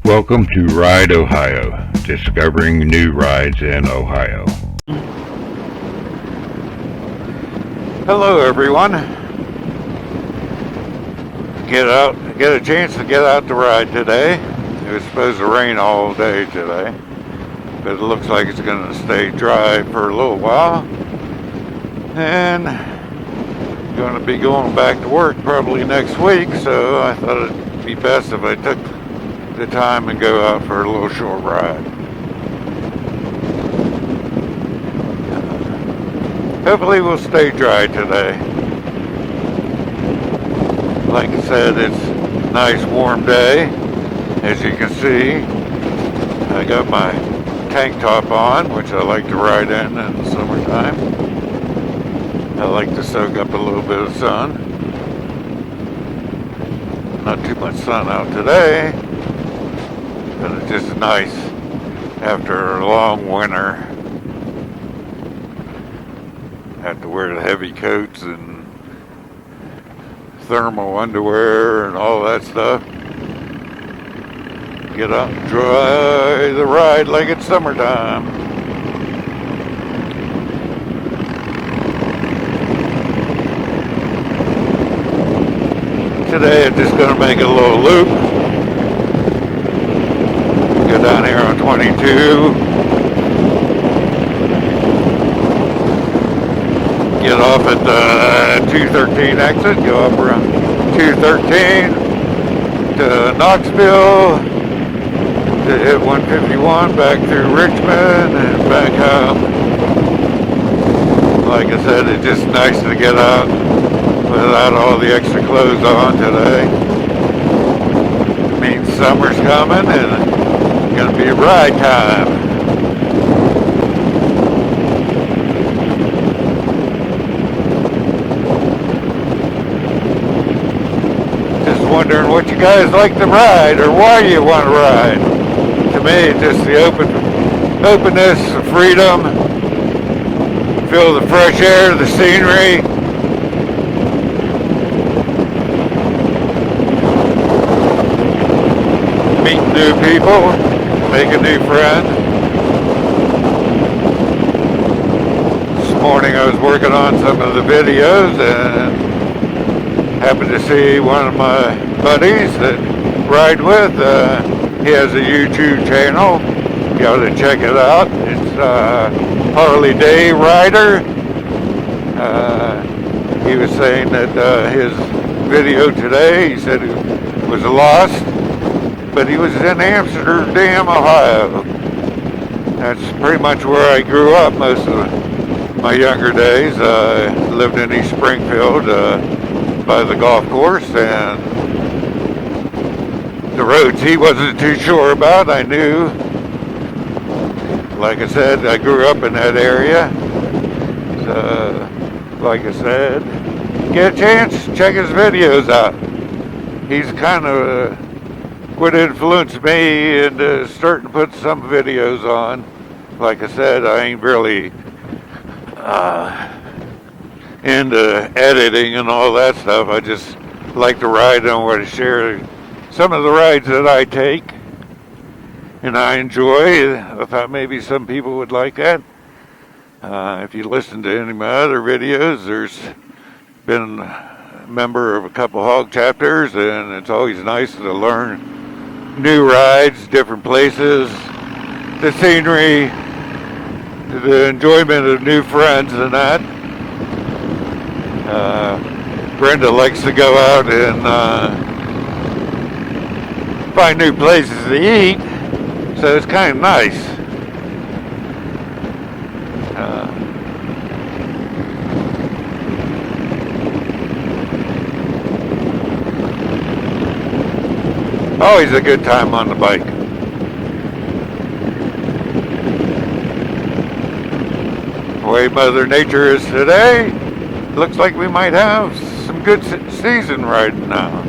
Welcome to Ride Ohio, discovering new rides in Ohio. Hello everyone. Get a chance to get out to ride today. It was supposed to rain all day today, but it looks like it's going to stay dry for a little while. And I'm going to be going back to work probably next week, so I thought it'd be best if I took the time and go out for a little short ride. Hopefully we'll stay dry today. Like I said, it's a nice warm day. As you can see, I got my tank top on, which I like to ride in the summertime. I like to soak up a little bit of sun. Not too much sun out today, but it's just nice after a long winter. Have to wear the heavy coats and thermal underwear and all that stuff. Get out and enjoy the ride like it's summertime. Today I'm just going to make a little loop. Go down here on 22. Get off at the 213 exit, go up around 213 to Knoxville, to hit 151 back through Richmond and back home. Like I said, it's just nice to get out without all the extra clothes on today. It means summer's coming and it's going to be ride time. Wondering what you guys like to ride or why you want to ride. To me, just the openness, the freedom, feel the fresh air, the scenery. Meet new people, make a new friend. This morning I was working on some of the videos and happened to see one of my buddies that ride with. He has a YouTube channel. You ought to check it out. It's Harley Day Rider. He was saying that his video today, he said it was lost, but he was in Amsterdam, Ohio. That's pretty much where I grew up most of my younger days. I lived in East Springfield, by the golf course, and the roads he wasn't too sure about. I knew, like I said, I grew up in that area. So, like I said, get a chance, check his videos out. He's kind of what influenced me into starting to put some videos on. Like I said, I ain't really into editing and all that stuff. I just like to ride and I want to share some of the rides that I take and I enjoy. I thought maybe some people would like that. If you listen to any of my other videos, there's been a member of a couple hog chapters, and it's always nice to learn new rides, different places, the scenery, the enjoyment of new friends and that. Brenda likes to go out and find new places to eat, so it's kind of nice. Always a good time on the bike. The way Mother Nature is today, looks like we might have some good season riding now.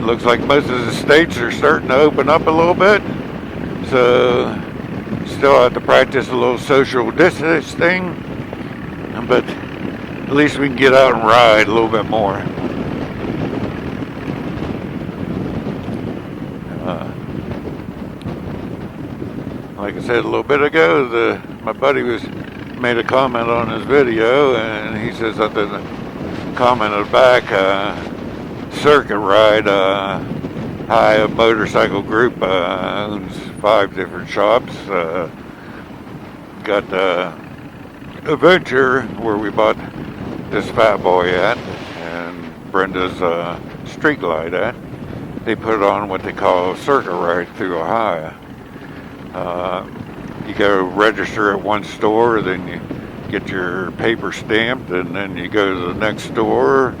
Looks like most of the states are starting to open up a little bit, so still have to practice a little social distancing, but at least we can get out and ride a little bit more. like I said a little bit ago, my buddy made a comment on his video, and he says something, commented back, circuit ride, High Motorcycle Group owns 5 different shops. Got a venture where we bought this Fat Boy at, and Brenda's street light at. They put on what they call a circuit ride through Ohio. You go register at one store, then you get your paper stamped, and then you go to the next store.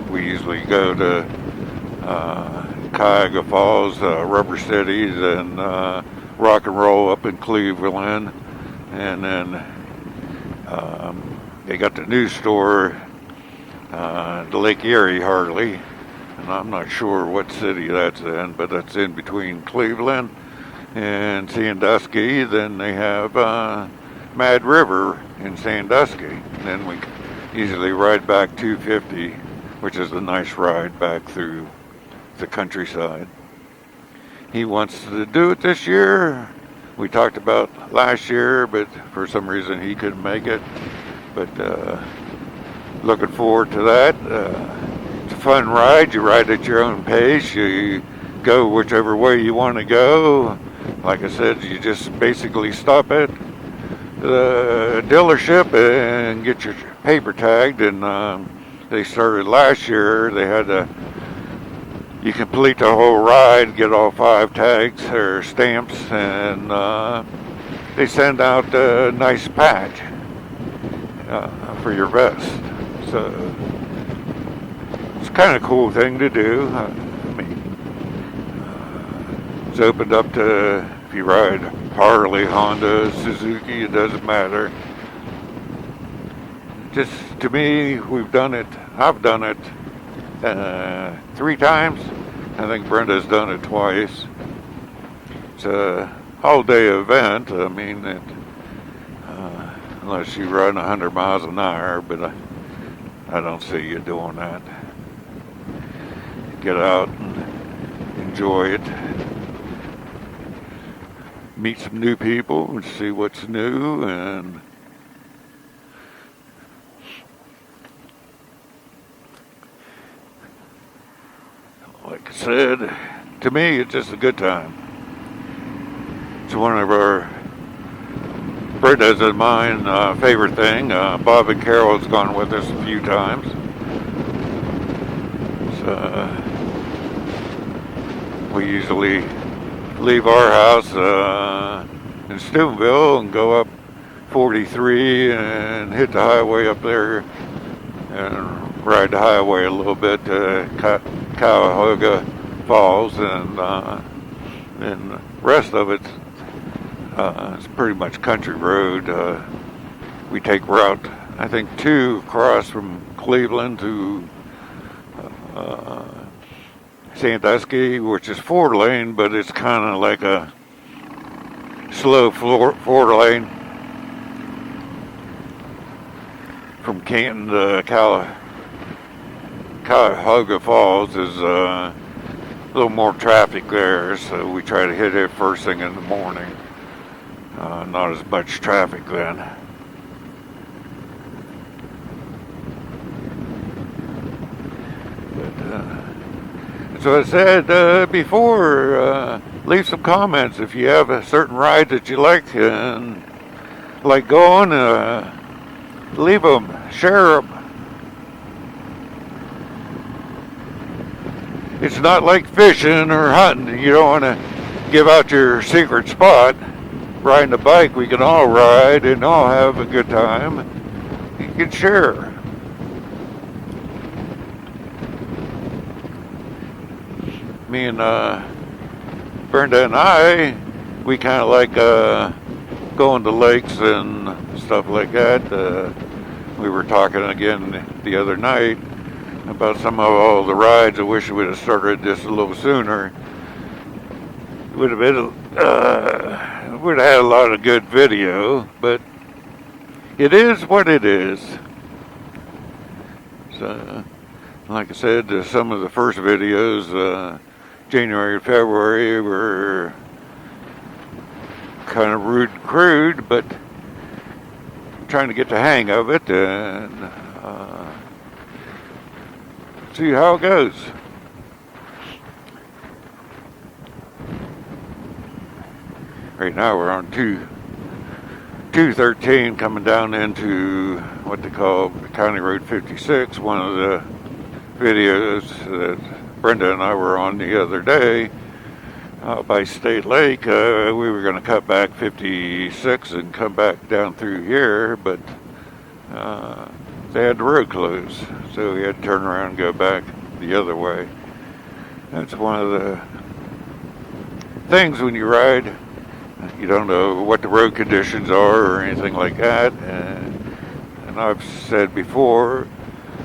We usually go to Cuyahoga Falls, Rubber Cities, and Rock and Roll up in Cleveland. And then they got the new store, the Lake Erie Harley. And I'm not sure what city that's in, but that's in between Cleveland and Sandusky. Then they have Mad River in Sandusky. And then we usually ride back 250, which is a nice ride back through the countryside. He wants to do it this year. We talked about last year, but for some reason he couldn't make it. But looking forward to that. It's a fun ride. You ride at your own pace. You go whichever way you want to go. Like I said, you just basically stop at the dealership and get your paper tagged. And they started last year. They had you complete the whole ride, get all 5 tags or stamps, and they send out a nice patch for your vest. So it's kind of a cool thing to do. I mean, it's opened up to, if you ride Harley, Honda, Suzuki, it doesn't matter. Just to me, we've done it. I've done it 3 times. I think Brenda's done it twice. It's a all-day event. I mean, unless you run 100 miles an hour, but I don't see you doing that. Get out and enjoy it. Meet some new people and see what's new, and like I said, to me, it's just a good time. It's one of our, Brenda's and mine, favorite thing. Bob and Carol's gone with us a few times. So, we usually leave our house in Steubenville and go up 43 and hit the highway up there and ride the highway a little bit to Cuyahoga Falls, and the rest of it's pretty much country road. We take route, I think, 2 across from Cleveland to Sandusky, which is 4-lane, but it's kind of like a slow 4-lane from Canton to Cuyahoga Falls. Is a little more traffic there, so we try to hit it first thing in the morning. Not as much traffic then. But, so I said before, leave some comments if you have a certain ride that you like and like going. Leave them, share them. It's not like fishing or hunting. You don't want to give out your secret spot. Riding a bike, we can all ride and all have a good time. You can share. Me and Brenda and I, we kind of like going to lakes and stuff like that. We were talking again the other night about some of all the rides. I wish we would have started this a little sooner. It would have been, would have had a lot of good video, but it is what it is. So, like I said, some of the first videos, January and February, were kind of rude and crude, but trying to get the hang of it and see how it goes. Right now we're on 213 coming down into what they call County Road 56, one of the videos that Brenda and I were on the other day by State Lake. We were going to cut back 56 and come back down through here, but they had the road closed, so we had to turn around and go back the other way. That's one of the things when you ride. You don't know what the road conditions are or anything like that. And I've said before,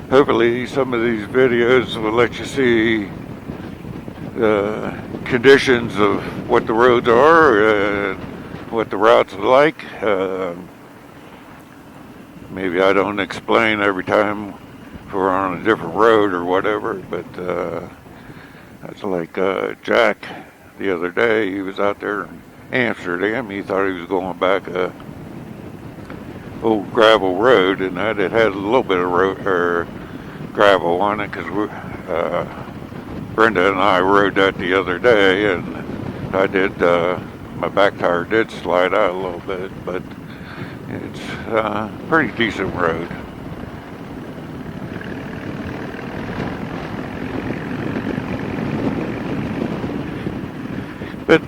hopefully some of these videos will let you see the conditions of what the roads are and what the routes are like. Maybe I don't explain every time if we're on a different road or whatever, but that's like Jack the other day. He was out there in Amsterdam. He thought he was going back a old gravel road, and that it had a little bit of road or gravel on it, because Brenda and I rode that the other day, and I did my back tire did slide out a little bit, but it's a pretty decent road. But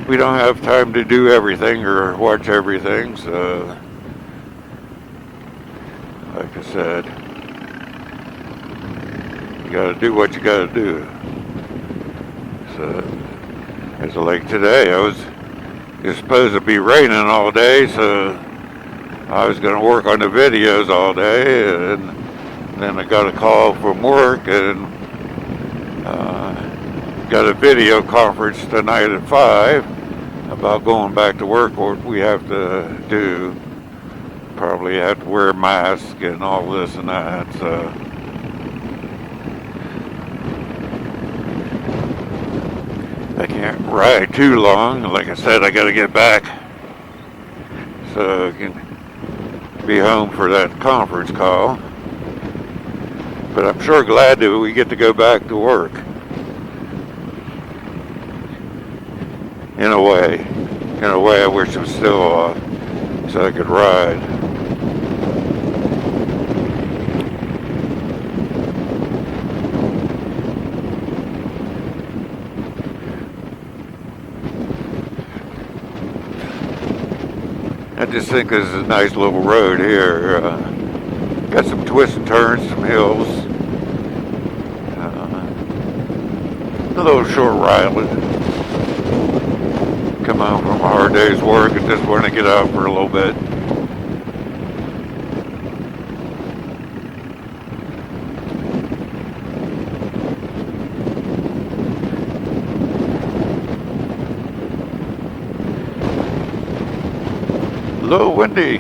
we don't have time to do everything or watch everything, so like I said, you gotta do what you gotta do. So, it's like today, it was supposed to be raining all day, so I was gonna work on the videos all day, and then I got a call from work, and got a video conference tonight at 5 about going back to work, what we have to do. Probably have to wear a mask and all this and that, so I can't ride too long. Like I said, I gotta get back so I can be home for that conference call. But I'm sure glad that we get to go back to work. In a way, I wish it was still off so I could ride. I just think this is a nice little road here. Got some twists and turns, some hills. A little short ride. Come home from a hard day's work and just want to get out for a little bit. A little windy.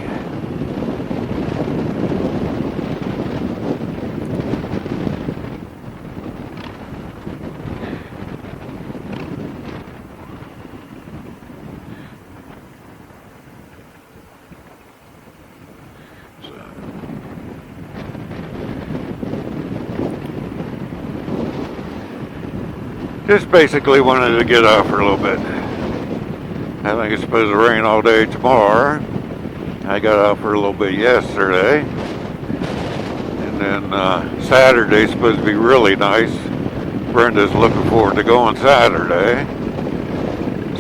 Just basically wanted to get out for a little bit. I think it's supposed to rain all day tomorrow. I got out for a little bit yesterday. And then Saturday's supposed to be really nice. Brenda's looking forward to going Saturday.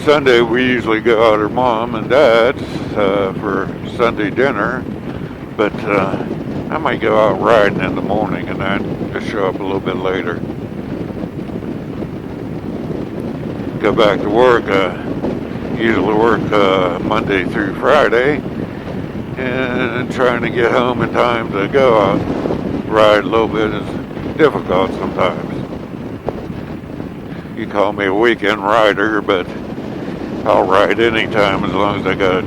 Sunday we usually go out with her mom and dad's for Sunday dinner. But I might go out riding in the morning and then just show up a little bit later. Go back to work. Usually work Monday through Friday, and trying to get home in time to go out ride a little bit is difficult sometimes. You call me a weekend rider, but I'll ride anytime as long as I got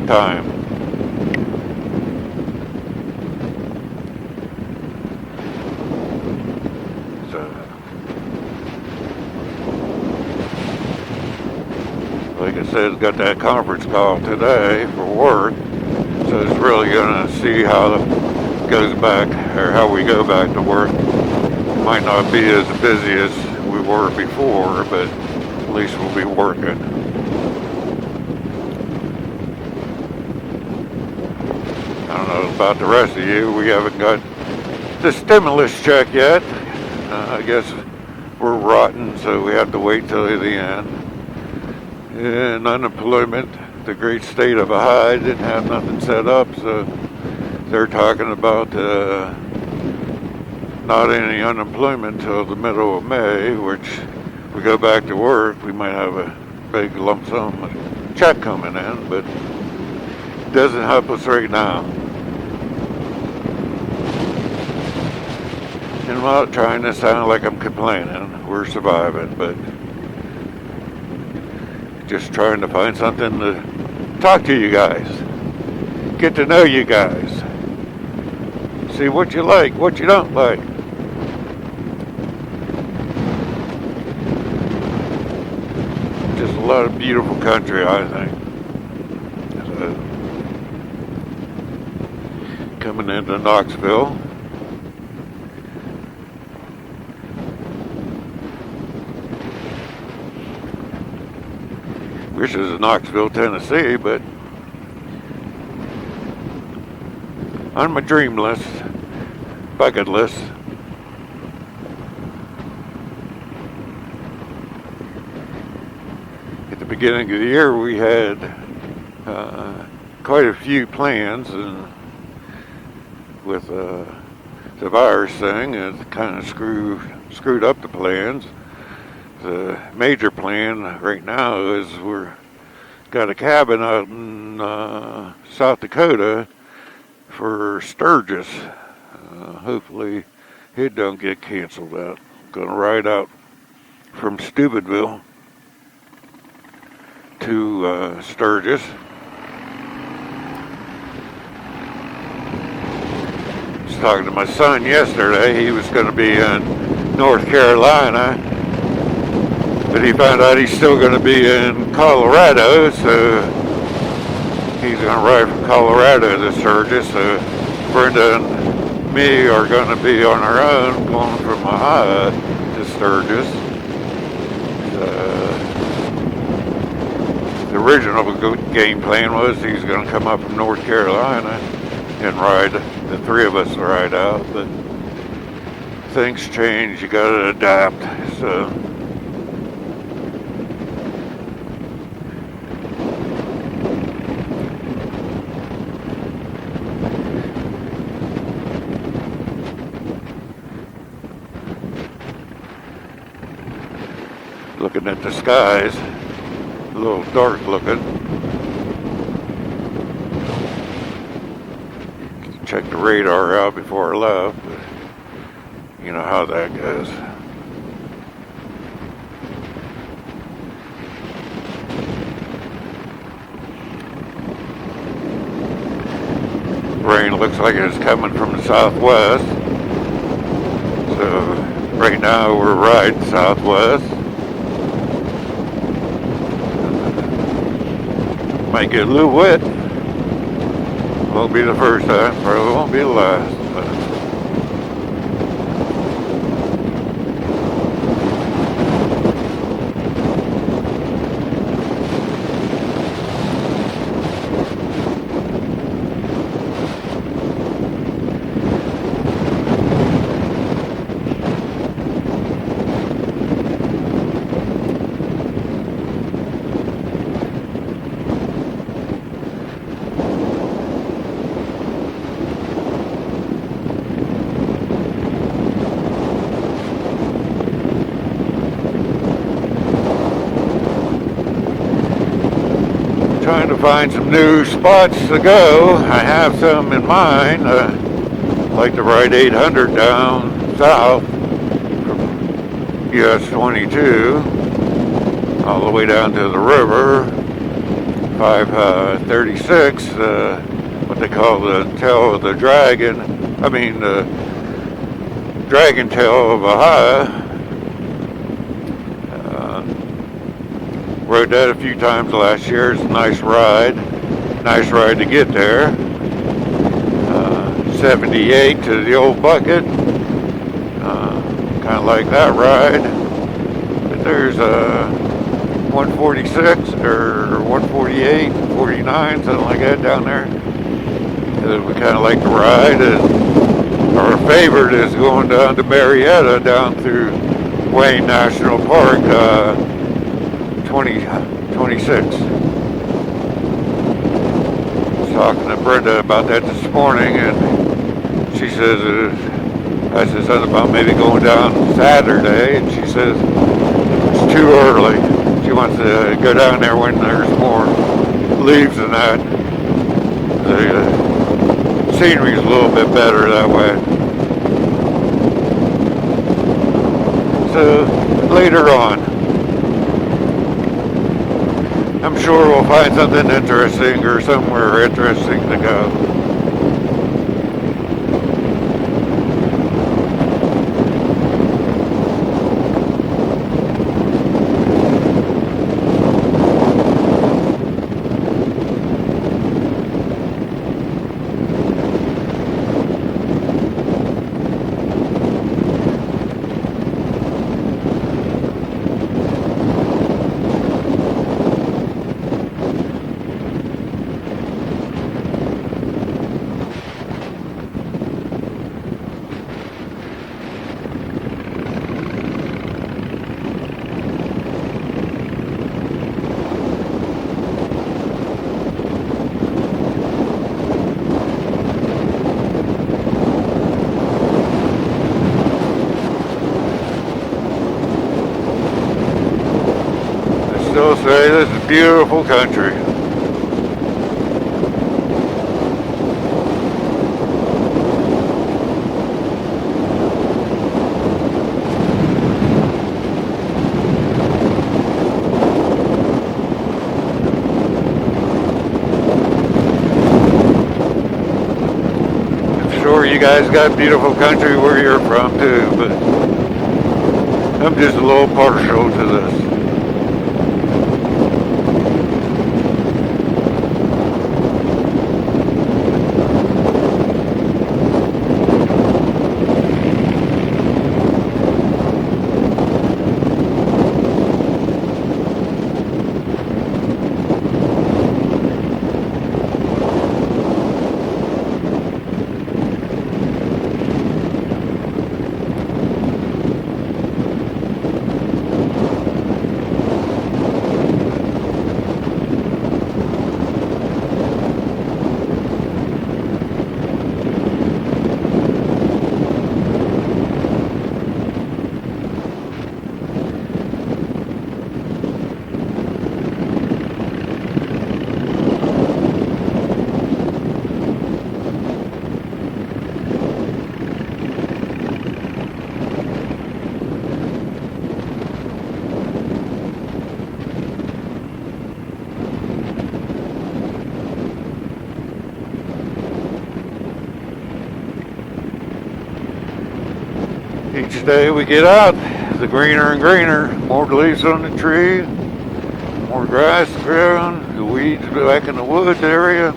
time. like I said, got that conference call today for work. So it's really going to see how it goes back, or how we go back to work. Might not be as busy as we were before, but at least we'll be working. I don't know about the rest of you. We haven't got the stimulus check yet. I guess we're rotten, so we have to wait till the end. And unemployment, the great state of Ohio didn't have nothing set up, so they're talking about not any unemployment till the middle of May, which if we go back to work, we might have a big lump sum check coming in, but it doesn't help us right now. And I'm not trying to sound like I'm complaining. We're surviving, but just trying to find something to talk to you guys. Get to know you guys. See what you like, what you don't like. Just a lot of beautiful country, I think. So, coming into Knoxville. This is Knoxville, Tennessee, but on my dream list, bucket list. At the beginning of the year, we had quite a few plans, and with the virus thing, it kind of screwed up the plans. The major plan right now is we're got a cabin out in South Dakota for Sturgis. Hopefully it don't get canceled out. Gonna ride out from Steubenville to Sturgis. I was talking to my son yesterday. He was going to be in North Carolina, but he found out he's still going to be in Colorado, so he's going to ride from Colorado to Sturgis. So Brenda and me are going to be on our own, going from Ohio to Sturgis. The original game plan was he's going to come up from North Carolina and ride, the three of us ride out, but things change, you got to adapt, so. Looking at the skies, a little dark looking. Check the radar out before I left, but you know how that goes. Rain looks like it's coming from the southwest. So right now we're riding southwest. Might get a little wet. Won't be the first time, probably won't be the last. Trying to find some new spots to go. I have some in mind. I'd like to ride 800 down south from US 22 all the way down to the river. 536, what they call the tail of the dragon. I mean the dragon tail of Ohio. Rode that a few times last year. It's a nice ride. Nice ride to get there. 78 to the old bucket. Kind of like that ride. But there's a 146 or 148, 49, something like that down there. We kind of like to ride. And our favorite is going down to Marietta, down through Wayne National Park, 26. I was talking to Brenda about that this morning, and she says, I said something about maybe going down Saturday, and she says it's too early. She wants to go down there when there's more leaves and that. The scenery is a little bit better that way. So later on, I'm sure we'll find something interesting or somewhere interesting to go. Still say this is beautiful country. I'm sure you guys got beautiful country where you're from too, but I'm just a little partial to this. Each day we get out, the greener and greener, more leaves on the tree, more grass ground, the weeds back in the woods area.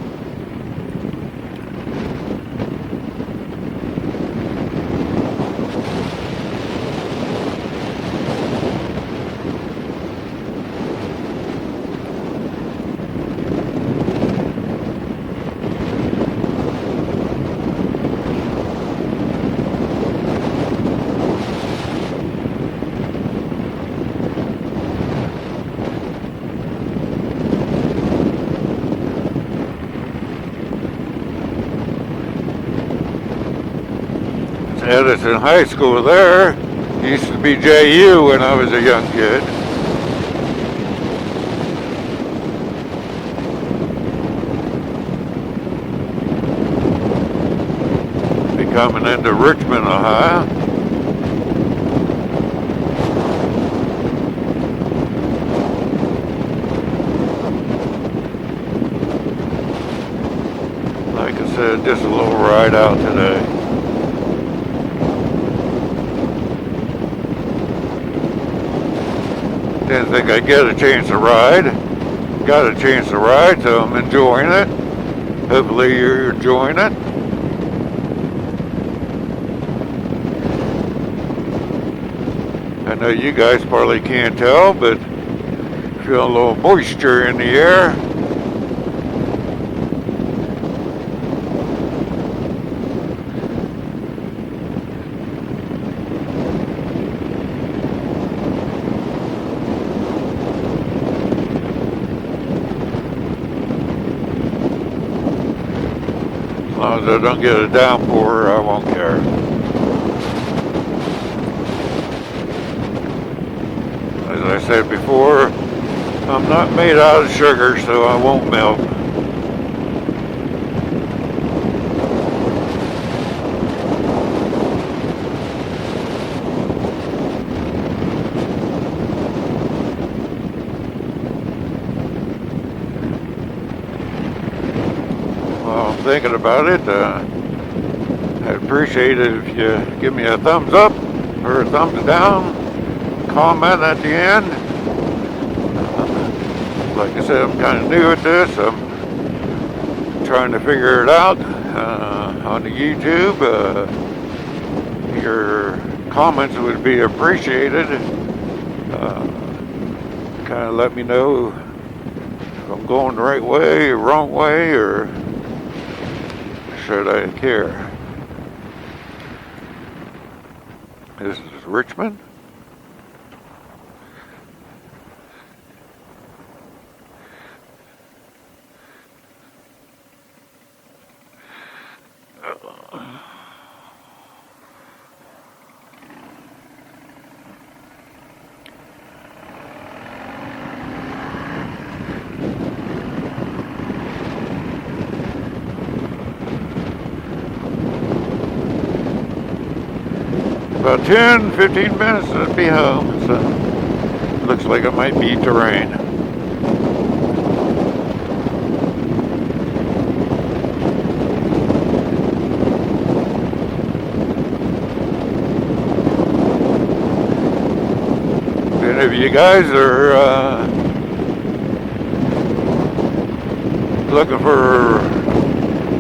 Edison High School there. Used to be JU when I was a young kid. Be coming into Richmond, Ohio. Like I said, just a little ride out today. Didn't think I'd get a chance to ride. Got a chance to ride, so I'm enjoying it. Hopefully you're enjoying it. I know you guys probably can't tell, but feel a little moisture in the air. As long as I don't get a downpour, I won't care. As I said before, I'm not made out of sugar, so I won't melt. While I'm thinking about it, I'd appreciate it if you give me a thumbs up or a thumbs down, comment at the end. Like I said, I'm kind of new at this. I'm trying to figure it out on the YouTube. Your comments would be appreciated. Kind of let me know if I'm going the right way, or wrong way, or should I care? This is Richmond. About 10-15 minutes and I'll be home, so looks like I might beat the rain. And if you guys are looking for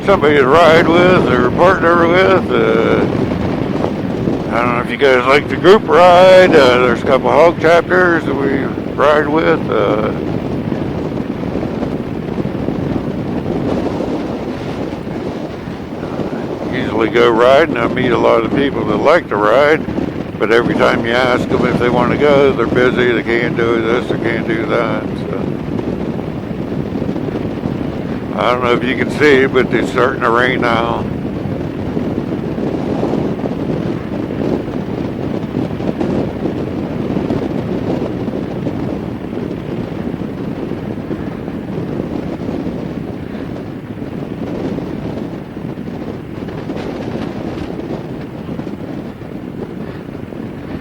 somebody to ride with or partner with, I don't know if you guys like the group ride. There's a couple hog chapters that we ride with. Usually go riding. I meet a lot of people that like to ride, but every time you ask them if they want to go, they're busy. They can't do this, they can't do that. So I don't know if you can see, but it's starting to rain now.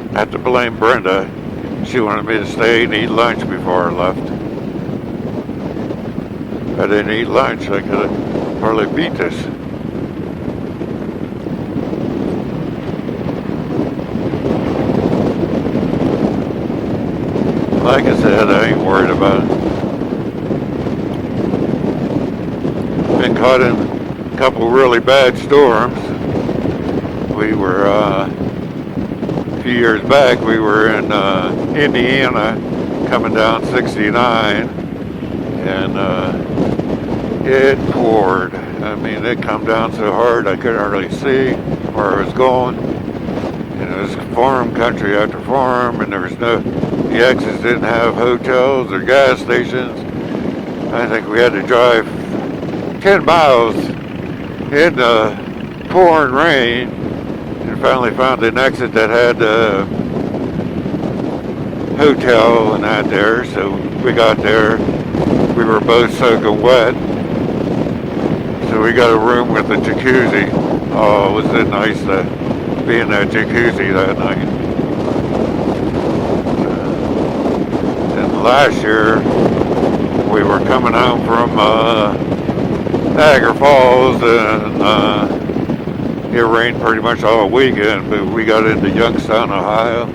I have to blame Brenda. She wanted me to stay and eat lunch before I left. If I didn't eat lunch, I could have probably beat this. Like I said, I ain't worried about it. Been caught in a couple really bad storms. We were, a few years back, we were in Indiana coming down 69, and it poured. I mean, it come down so hard I couldn't really see where I was going. And it was farm country after farm, and there was the exits didn't have hotels or gas stations. I think we had to drive 10 miles in the pouring rain, and finally found an exit that had a hotel and that there. So we got there. We were both soaking wet. So we got a room with a jacuzzi. Oh, was it nice to be in that jacuzzi that night. And last year, we were coming home from Niagara Falls, and it rained pretty much all weekend, but we got into Youngstown, Ohio,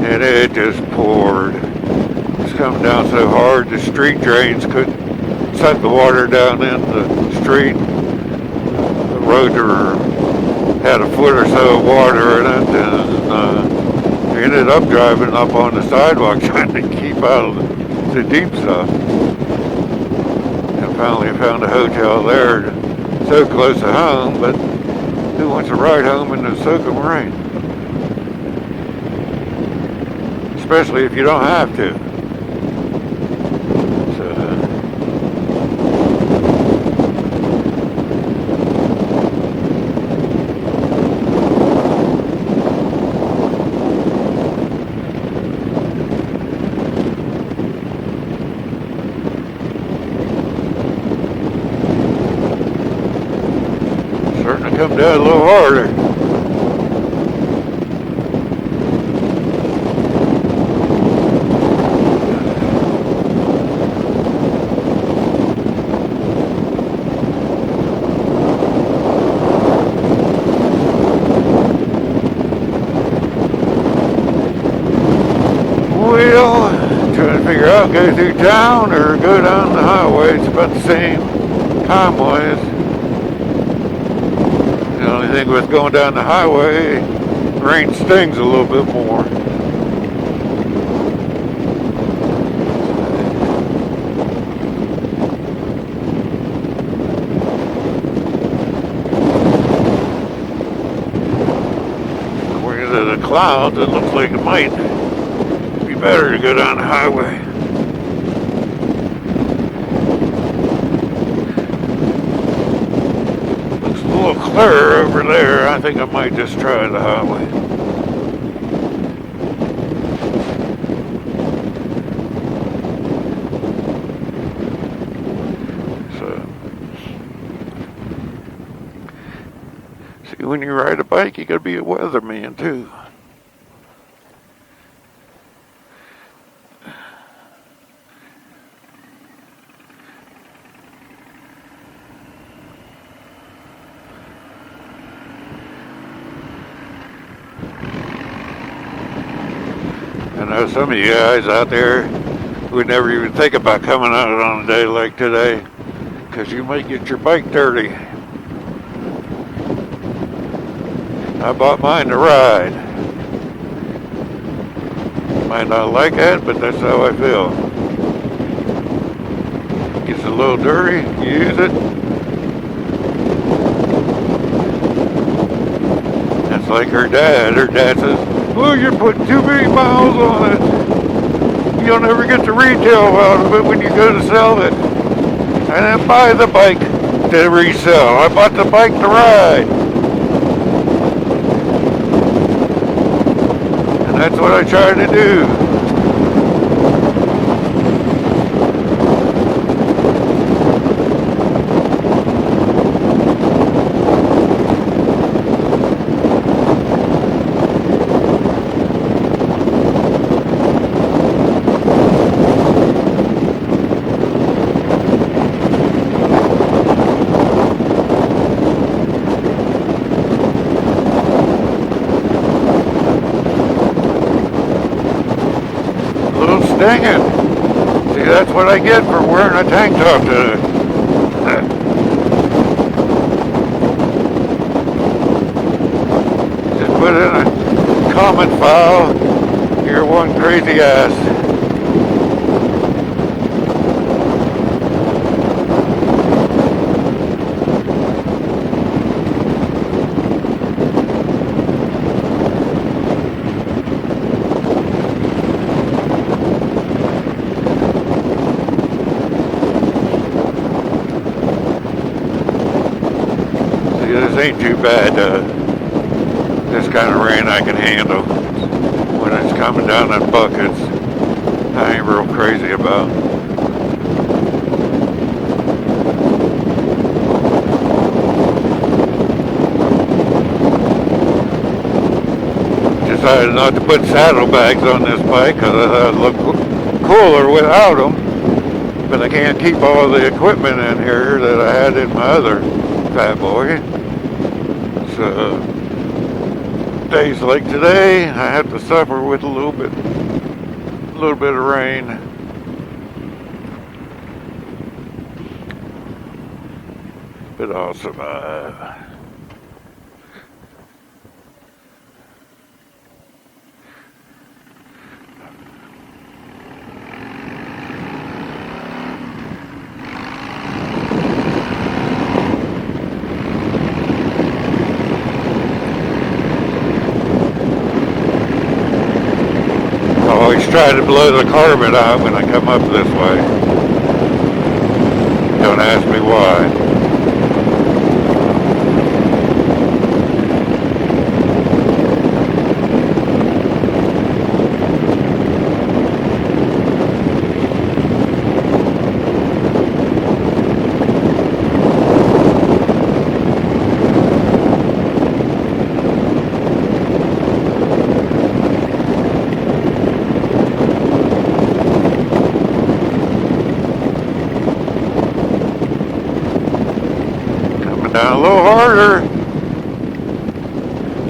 and it just poured. It's coming down so hard the street drains couldn't suck the water down in the street. The roads had a foot or so of water in it, and we ended up driving up on the sidewalk trying to keep out of the deep stuff. And finally found a hotel there, so close to home, but who wants to ride home in the soaking rain? Especially if you don't have to. Come down a little harder. Well, trying to figure out go through town or go down the highway. It's about the same time-wise. The only thing with going down the highway, rain stings a little bit more. According to the clouds, it looks like it might be better to go down the highway. A little clearer over there. I think I might just try the highway. So, see, when you ride a bike, you gotta be a weatherman too. I know some of you guys out there would never even think about coming out on a day like today because you might get your bike dirty. I bought mine to ride. Might not like that, but that's how I feel. Gets a little dirty, you use it. That's like her dad. Her dad says, "Well, you're putting too many miles on it. You'll never get the retail out of it when you go to sell it. I didn't buy the bike to resell. I bought the bike to ride." And that's what I try to do. Dang it. See, that's what I get for wearing a tank top today. Just put in a comment file. You're one crazy ass. This ain't too bad. This kind of rain I can handle. When it's coming down in buckets, I ain't real crazy about. Decided not to put saddlebags on this bike because I thought it'd look cooler without them. But I can't keep all the equipment in here that I had in my other Fat Boy. So days like today, I have to suffer with a little bit of rain. But I'll survive. I always try to blow the carbon out when I come up this way. Don't ask me why. Down a little harder.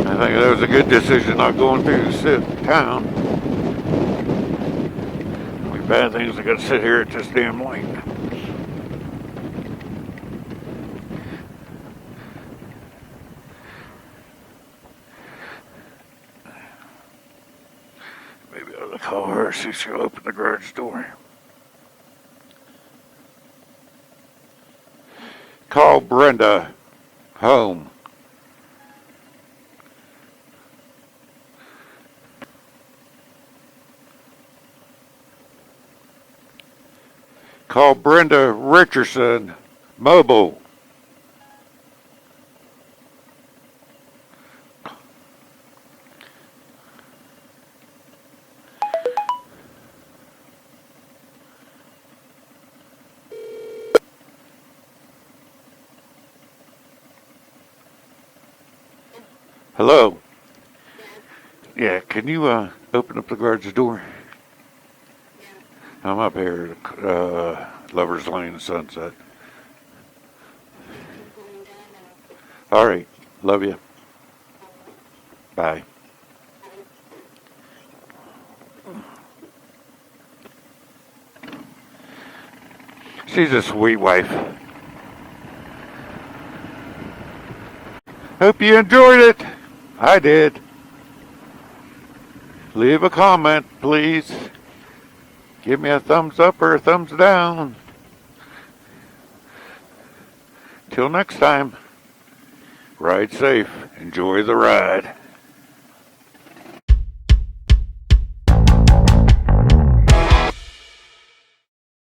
I think that was a good decision not going through the town. Only bad things I got to sit here at this damn light. Maybe I ought to call her, see if she'll open the garage door. Call Brenda home. Call Brenda Richardson mobile. Hello. Yeah, can you open up the garage door? I'm up here at Lover's Lane, Sunset. All right, love you. Bye. She's a sweet wife. Hope you enjoyed it. I did. Leave a comment, please. Give me a thumbs up or a thumbs down. Till next time, ride safe. Enjoy the ride.